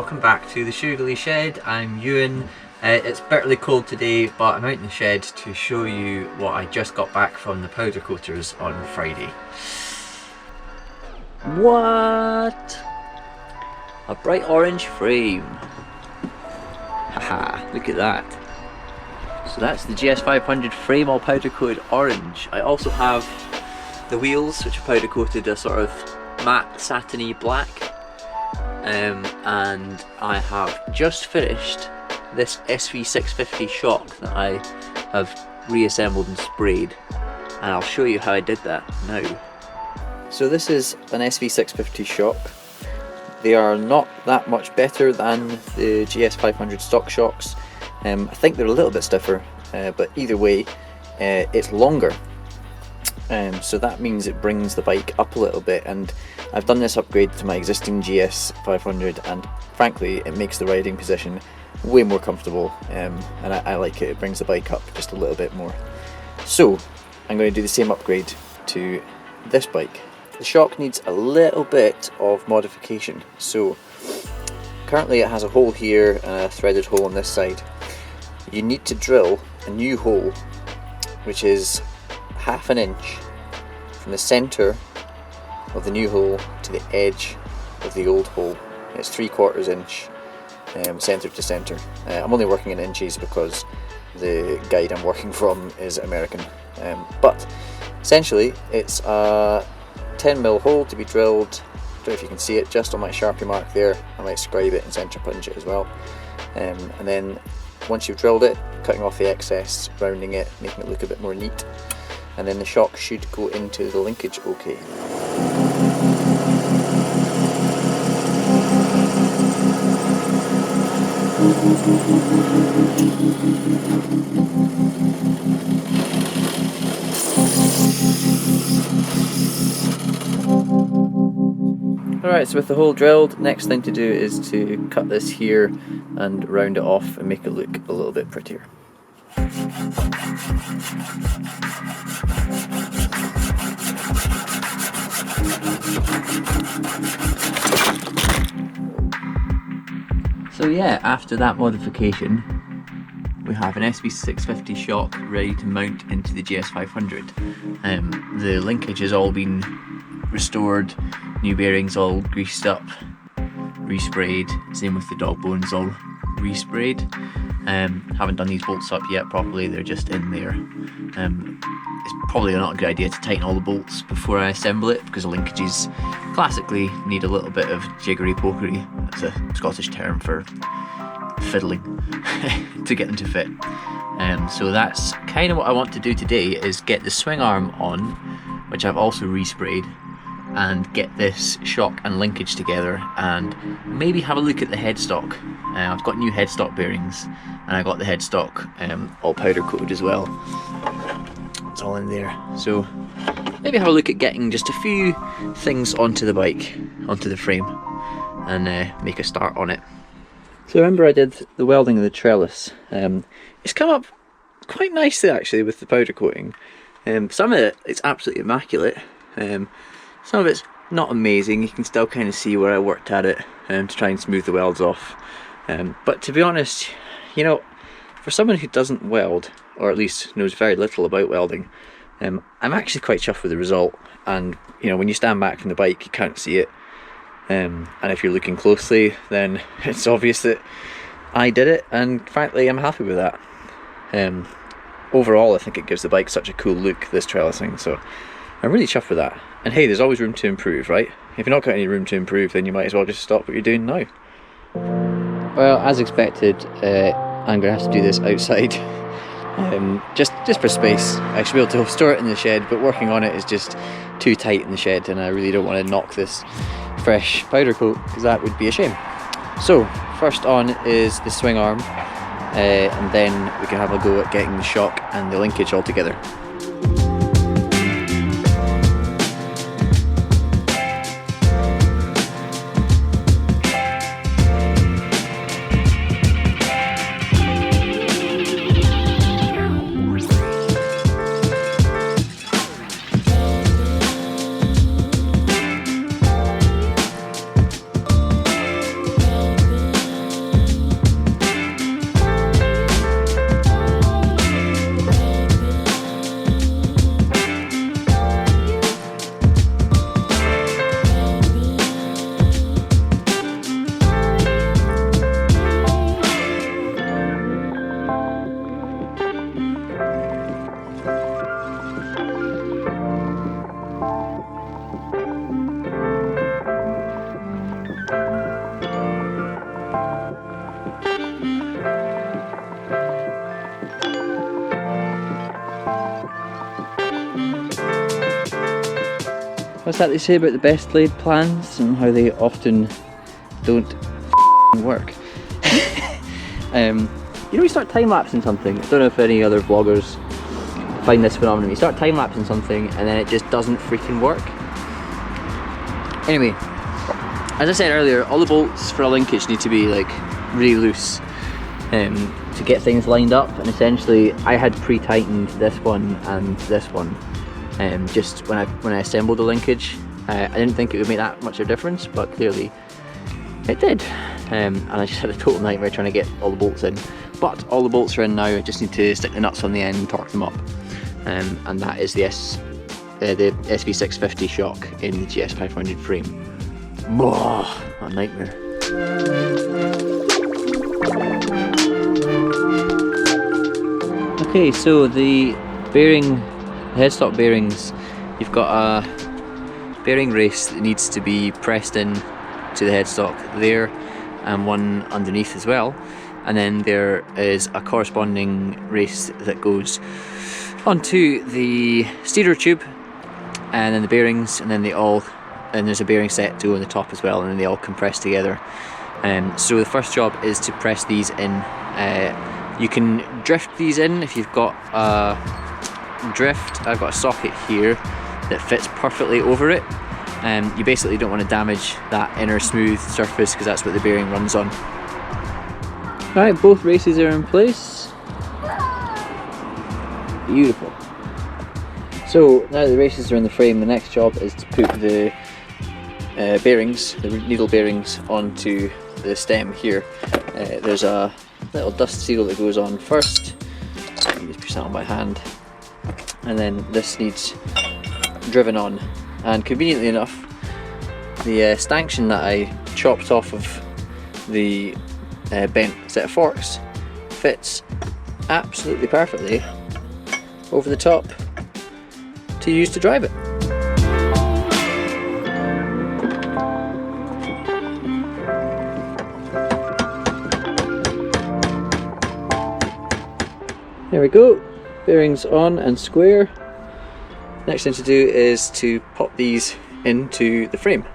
welcome back to the Shoogly shed. I'm Ewan. It's bitterly cold today, but I'm out in the shed to show you what I just got back from the powder coaters on Friday. What? A bright orange frame. Haha, look at that. So that's the GS500 frame, all powder coated orange. I also have the wheels, which are powder coated a sort of matte satiny black. And I have just finished this SV650 shock that I have reassembled and sprayed, and I'll show you how I did that now. So this is an SV650 shock. They are not that much better than the GS500 stock shocks. I think they're a little bit stiffer, but either way it's longer. So that means it brings the bike up a little bit, and I've done this upgrade to my existing GS500, and frankly it makes the riding position way more comfortable, and I like it. It brings the bike up just a little bit more. So I'm going to do the same upgrade to this bike. The shock needs a little bit of modification. So currently it has a hole here and a threaded hole on this side. You need to drill a new hole which is ½ an inch from the centre of the new hole to the edge of the old hole. It's 3/4 inch centre to centre. I'm only working in inches because the guide I'm working from is American, but essentially it's a 10mm hole to be drilled. Don't know if you can see it just on my Sharpie mark there. I might scribe it and centre punch it as well, and then once you've drilled it, cutting off the excess, rounding it, making it look a bit more neat, and then the shock should go into the linkage okay. Alright, so with the hole drilled, next thing to do is to cut this here and round it off and make it look a little bit prettier. So yeah, after that modification, we have an SV650 shock ready to mount into the GS500. The linkage has all been restored, new bearings all greased up, resprayed, same with the dog bones all resprayed. Haven't done these bolts up yet properly, they're just in there. It's probably not a good idea to tighten all the bolts before I assemble it, because the linkages classically need a little bit of jiggery pokery. That's a Scottish term for fiddling to get them to fit. So that's kind of what I want to do today, is get the swing arm on, which I've also resprayed, and get this shock and linkage together, and maybe have a look at the headstock. I've got new headstock bearings, and I got the headstock all powder coated as well. It's all in there. So maybe have a look at getting just a few things onto the bike, onto the frame, and make a start on it. So remember I did the welding of the trellis. It's come up quite nicely actually with the powder coating. Some of it's absolutely immaculate. Some of it's not amazing. You can still kind of see where I worked at it to try and smooth the welds off. But to be honest, you know, for someone who doesn't weld, or at least knows very little about welding, I'm actually quite chuffed with the result. And you know, when you stand back from the bike, you can't see it. And if you're looking closely, then it's obvious that I did it, and frankly I'm happy with that. Overall I think it gives the bike such a cool look, this trellising, so I'm really chuffed with that. And hey, there's always room to improve, right? If you're not got any room to improve, then you might as well just stop what you're doing now. Well, as expected, I'm going to have to do this outside, just for space. I should be able to store it in the shed, but working on it is just too tight in the shed, and I really don't want to knock this fresh powder coat, because that would be a shame. So first on is the swing arm, and then we can have a go at getting the shock and the linkage all together. What's that they say about the best laid plans and how they often don't work? You know, you start time-lapsing something. I don't know if any other vloggers find this phenomenon. You start time-lapsing something and then it just doesn't freaking work. Anyway, as I said earlier, all the bolts for a linkage need to be like really loose to get things lined up, and essentially I had pre-tightened this one and this one just when I assembled the linkage. I didn't think it would make that much of a difference, but clearly it did. And I just had a total nightmare trying to get all the bolts in. But all the bolts are in now. I just need to stick the nuts on the end and torque them up. And that is the SV650 shock in the GS500 frame. What a nightmare. Okay, so the headstock bearings, you've got a bearing race that needs to be pressed in to the headstock there, and one underneath as well, and then there is a corresponding race that goes onto the steerer tube, and then the bearings, and then there's a bearing set to go on the top as well, and then they all compress together. So the first job is to press these in. You can drift these in if you've got a drift. I've got a socket here that fits perfectly over it. You basically don't want to damage that inner smooth surface because that's what the bearing runs on. Right, both races are in place. Beautiful. So now the races are in the frame, the next job is to put the bearings, the needle bearings, onto the stem here. There's a little dust seal that goes on first. You just push that on by hand, and then this needs driven on. And conveniently enough, the stanchion that I chopped off of the bent set of forks fits absolutely perfectly over the top to use to drive it. There we go, bearings on and square. Next thing to do is to pop these into the frame.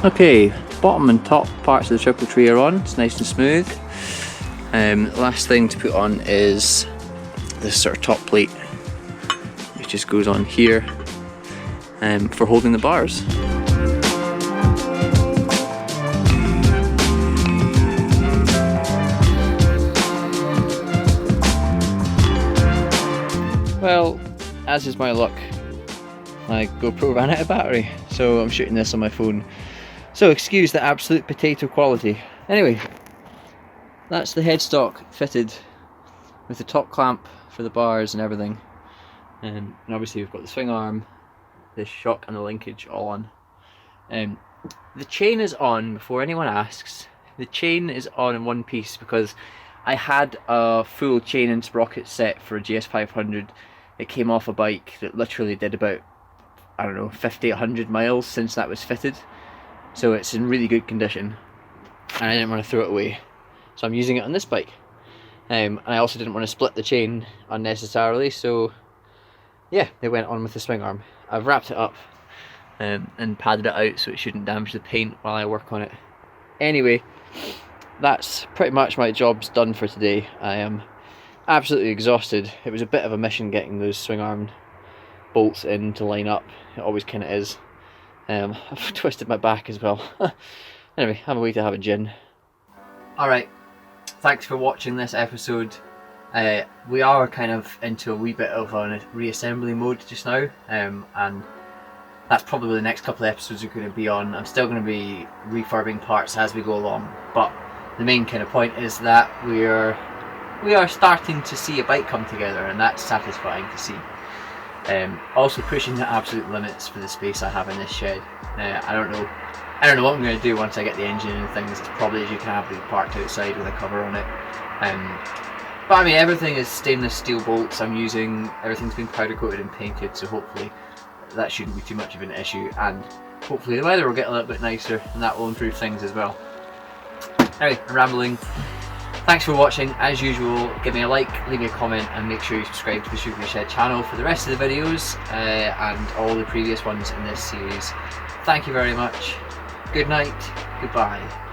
Okay, bottom and top parts of the triple tree are on, it's nice and smooth. Last thing to put on is this sort of top plate, which just goes on here for holding the bars. Well, as is my luck, my GoPro ran out of battery, so I'm shooting this on my phone. So excuse the absolute potato quality. Anyway, that's the headstock fitted with the top clamp for the bars and everything. And obviously we've got the swing arm, the shock and the linkage all on. The chain is on, before anyone asks. The chain is on in one piece because I had a full chain and sprocket set for a GS500. It came off a bike that literally did about, I don't know, 50, 100 miles since that was fitted. So it's in really good condition, and I didn't want to throw it away, so I'm using it on this bike. And I also didn't want to split the chain unnecessarily, so yeah, they went on with the swing arm. I've wrapped it up and padded it out so it shouldn't damage the paint while I work on it. Anyway, that's pretty much my job's done for today. I am absolutely exhausted. It was a bit of a mission getting those swing arm bolts in to line up. It always kind of is. I've twisted my back as well. Anyway, I'm away to have a gin. Alright, thanks for watching this episode. We are kind of into a wee bit of a reassembly mode just now, and that's probably the next couple of episodes are going to be on. I'm still going to be refurbing parts as we go along, but the main kind of point is that we are starting to see a bike come together, and that's satisfying to see. Also pushing the absolute limits for the space I have in this shed. I don't know I don't know what I'm going to do once I get the engine and things. It's probably, as you can have, be parked outside with a cover on it. But I mean, everything is stainless steel bolts I'm using. Everything's been powder coated and painted, so hopefully that shouldn't be too much of an issue, and hopefully the weather will get a little bit nicer and that will improve things as well. Anyway, I'm rambling. Thanks for watching. As usual, give me a like, leave me a comment, and make sure you subscribe to the Shoogly Shed channel for the rest of the videos and all the previous ones in this series. Thank you very much. Good night. Goodbye.